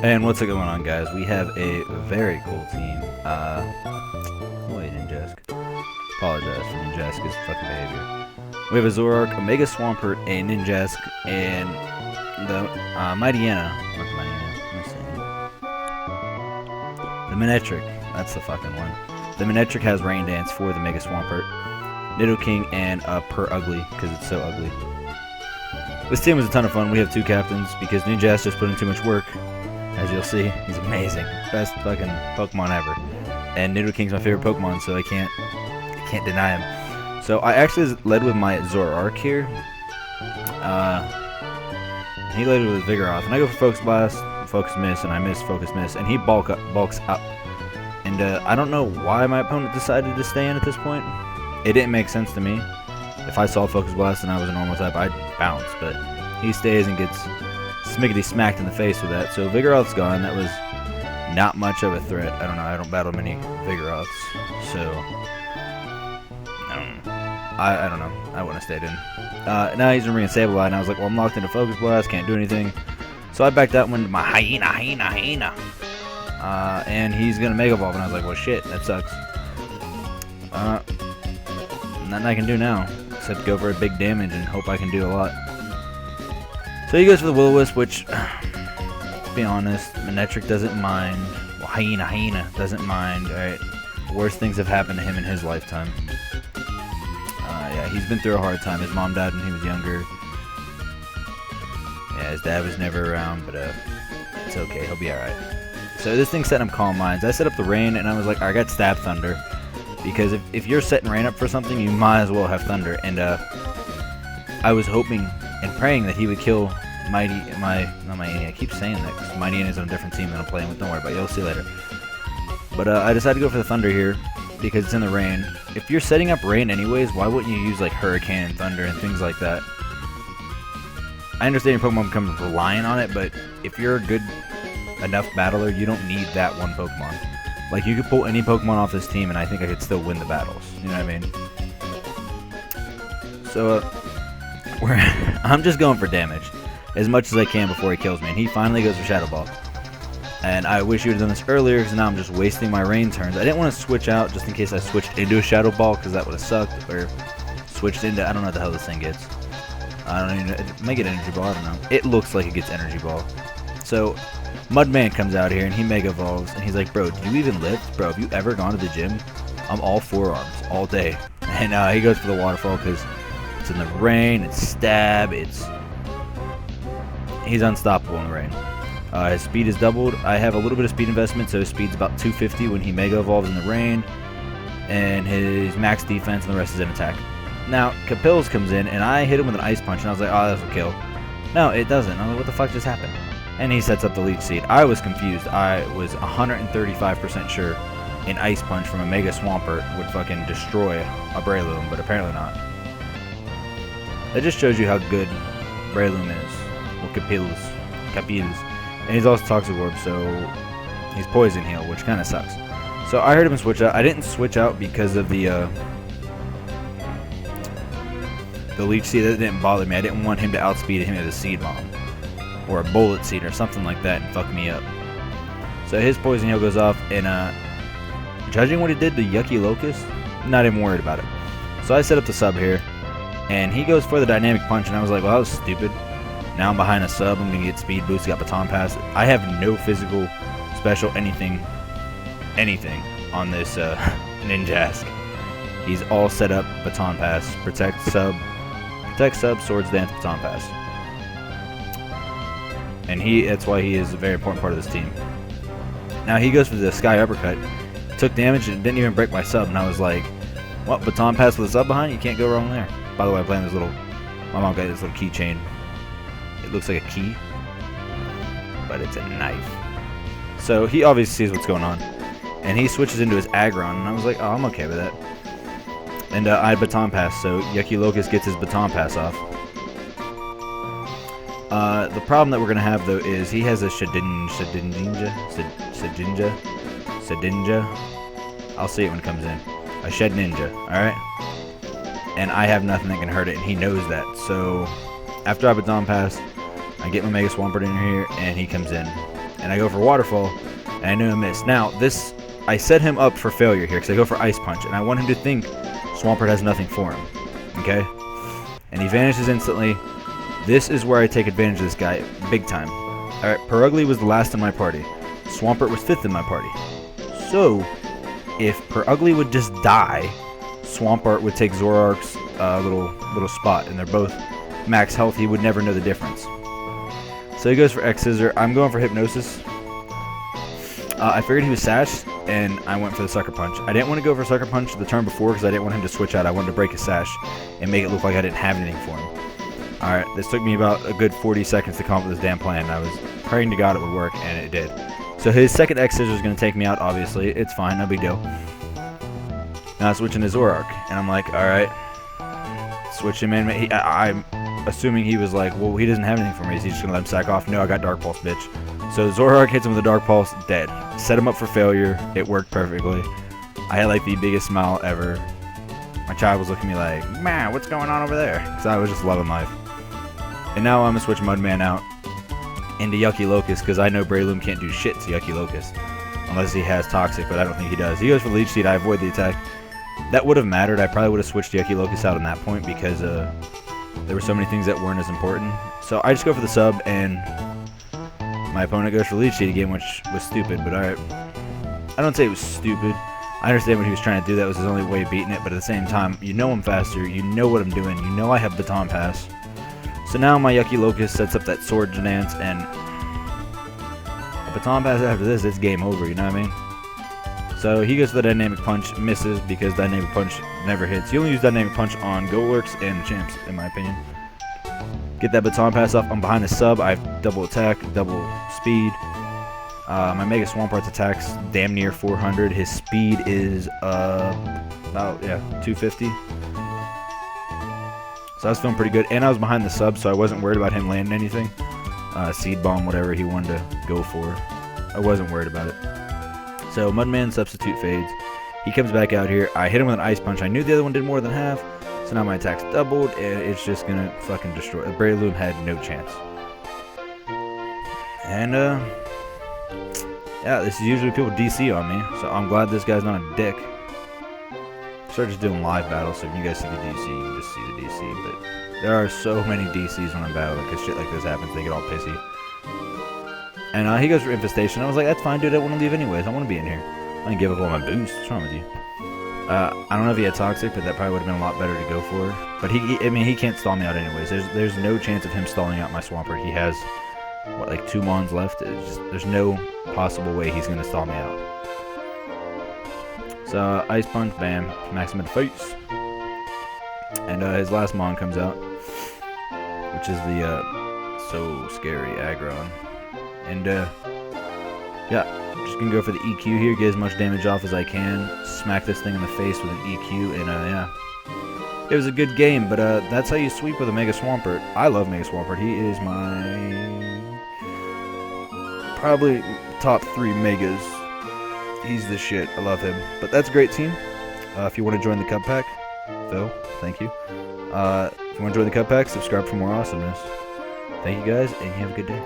And what's going on, guys? We have a very cool team. Wait, Ninjask. Apologize for Ninjask's fucking behavior. We have a Zoroark, a Mega Swampert, a Ninjask, and the Mightyena. Not the Mightyena. The Manectric. That's the fucking one. The Manectric has Rain Dance for the Mega Swampert, Nidoking, and Per Ugly, because it's so ugly. This team was a ton of fun. We have two captains because Ninjask just put in too much work. As you'll see, he's amazing. Best fucking Pokemon ever. And Nidoking's my favorite Pokemon, so I can't deny him. So I actually led with my Zoroark here. He led with Vigoroth. And I go for Focus Blast, Focus Miss, and I miss Focus Miss. And he bulks up. And I don't know why my opponent decided to stay in at this point. It didn't make sense to me. If I saw Focus Blast and I was a normal type, I'd bounce. But he stays and gets smiggity smacked in the face with that. So Vigoroth's gone. That was not much of a threat. I don't know. I don't battle many Vigoroths. So I don't know. I wouldn't have stayed in. Now he's in Sableye, and I was like, well, I'm locked into Focus Blast. Can't do anything. So I backed that one to my Hyena. And he's going to Mega Evolve. And I was like, well, shit. That sucks. Nothing I can do now. Except go for a big damage and hope I can do a lot. So he goes for the Will-O-Wisp, which, to be honest, Manectric doesn't mind. Well, Hyena doesn't mind. Alright, worst things have happened to him in his lifetime. Yeah, he's been through a hard time. His mom died when he was younger. Yeah, his dad was never around, but it's okay. He'll be alright. So this thing set him Calm Minds. I set up the Rain, and I was like, I got Stab Thunder. Because if you're setting Rain up for something, you might as well have Thunder. And I was hoping and praying that he would kill I keep saying that because Mightyena is on a different team that I'm playing with. Don't worry about it. You'll see later. But I decided to go for the Thunder here because it's in the Rain. If you're setting up Rain anyways, why wouldn't you use like Hurricane and Thunder and things like that? I understand your Pokemon becomes reliant on it, but if you're a good enough battler, you don't need that one Pokemon. Like, you could pull any Pokemon off this team, and I think I could still win the battles. You know what I mean? So, I'm just going for damage as much as I can before he kills me. And he finally goes for Shadow Ball. And I wish you would have done this earlier, because now I'm just wasting my Rain turns. I didn't want to switch out just in case I switched into a Shadow Ball, because that would have sucked. Or switched into, I don't know what the hell this thing gets. I don't even know. It may get Energy Ball, I don't know. It looks like it gets Energy Ball. So Mudman comes out here and he Mega Evolves. And he's like, bro, do you even lift? Bro, have you ever gone to the gym? I'm all forearms all day. And he goes for the Waterfall because it's in the Rain, it's Stab, he's unstoppable in the Rain. His speed is doubled. I have a little bit of speed investment, so his speed's about 250 when he Mega Evolves in the Rain. And his max defense and the rest is in attack. Now, Capils comes in, and I hit him with an Ice Punch, and I was like, oh, this will kill. No, it doesn't. I was like, what the fuck just happened? And he sets up the Leech Seed. I was confused. I was 135% sure an Ice Punch from a Mega Swampert would fucking destroy a Breloom, but apparently not. That just shows you how good Breloom is. Well, Capils. And he's also Toxic Orb, so he's Poison Heal, which kind of sucks. So I heard him switch out. I didn't switch out because of the Leech Seed. That didn't bother me. I didn't want him to outspeed him with a Seed Bomb. Or a Bullet Seed or something like that and fuck me up. So his Poison Heal goes off, and judging what he did to Yucky Locust, not even worried about it. So I set up the sub here, and he goes for the Dynamic Punch, and I was like, well, that was stupid. Now I'm behind a sub, I'm going to get Speed Boost, got Baton Pass. I have no physical, special, anything on this Ninjask. He's all set up, Baton Pass, Protect Sub, Swords Dance, Baton Pass. And that's why he is a very important part of this team. Now he goes for the Sky Uppercut, took damage and didn't even break my sub, and I was like, what, Baton Pass with a sub behind? You can't go wrong there. By the way, I'm playing this my mom got this little keychain. It looks like a key, but it's a knife. So he obviously sees what's going on, and he switches into his Aggron, and I was like, oh, I'm okay with that. And I had Baton Pass, so Yucky Locust gets his Baton Pass off. The problem that we're going to have, though, is he has a Shedinja. I'll see it when it comes in. A Shed Ninja, alright? And I have nothing that can hurt it, and he knows that. So, after I Baton Pass, I get my Mega Swampert in here, and he comes in. and I go for Waterfall, and I knew I missed. Now, this, I set him up for failure here, because I go for Ice Punch, and I want him to think Swampert has nothing for him, okay? And he vanishes instantly. This is where I take advantage of this guy, big time. Alright, Perugly was the last in my party. Swampert was 5th in my party. So, if Perugly would just die, Swampert would take Zoroark's little spot, and they're both max health. He would never know the difference. So he goes for X Scissor. I'm going for Hypnosis. I figured he was sashed, and I went for the Sucker Punch. I didn't want to go for Sucker Punch the turn before because I didn't want him to switch out. I wanted to break his sash and make it look like I didn't have anything for him. Alright, this took me about a good 40 seconds to come up with this damn plan. I was praying to God it would work, and it did. So his second X Scissor is going to take me out, obviously. It's fine, no big deal. Now switching to Zoroark, and I'm like, alright. Switch him in. I'm assuming he was like, well, he doesn't have anything for me. Is he just going to let him sack off? No, I got Dark Pulse, bitch. So Zoroark hits him with a Dark Pulse, dead. Set him up for failure. It worked perfectly. I had like the biggest smile ever. My child was looking at me like, man, what's going on over there? Because I was just loving life. And now I'm going to switch Mudman out into Yucky Locust because I know Breloom can't do shit to Yucky Locust. Unless he has Toxic, but I don't think he does. He goes for Leech Seed. I avoid the attack. That would have mattered. I probably would have switched Yucky Locust out on that point because there were so many things that weren't as important. So I just go for the sub, and my opponent goes for Leech Seed again, which was stupid, but alright. I don't say it was stupid. I understand what he was trying to do. That was his only way of beating it, but at the same time, you know I'm faster. You know what I'm doing. You know I have Baton Pass. So now my Yucky Locust sets up that Sword Dance, and a Baton Pass after this, it's game over, you know what I mean? So he goes for the Dynamic Punch, misses because Dynamic Punch never hits. You only use Dynamic Punch on Golurks and the Champs, in my opinion. Get that Baton Pass off. I'm behind the sub. I have double attack, double speed. My Mega Swampert's attack's damn near 400. His speed is about, 250. So I was feeling pretty good. And I was behind the sub, so I wasn't worried about him landing anything. Seed Bomb, whatever he wanted to go for. I wasn't worried about it. So Mudman substitute fades. He comes back out here. I hit him with an Ice Punch. I knew the other one did more than half. So now my attack's doubled, and it's just going to fucking destroy. Breloom had no chance. And, yeah, this is usually people DC on me, so I'm glad this guy's not a dick. Start just doing live battles, so if you guys see the DC, you can just see the DC, but there are so many DCs when I'm battling, because shit like this happens, they get all pissy. And he goes for Infestation. I was like, that's fine, dude, I want to leave anyways, I want to be in here. I didn't give up all my boosts, what's wrong with you? I don't know if he had Toxic, but that probably would have been a lot better to go for. But I mean, he can't stall me out anyways. There's no chance of him stalling out my Swampert. He has, what, like 2 Mons left? There's no possible way he's going to stall me out. So, Ice Punch, bam, max him in the face. And his last Mon comes out, which is the so scary Aggron. And, yeah. Just gonna go for the EQ here, get as much damage off as I can, smack this thing in the face with an EQ, and yeah. It was a good game, but that's how you sweep with a Mega Swampert. I love Mega Swampert. He is my probably top 3 Megas. He's the shit. I love him. But that's a great team. If you want to join the Cup Pack, Phil, thank you. If you want to join the Cup Pack, subscribe for more awesomeness. Thank you guys, and you have a good day.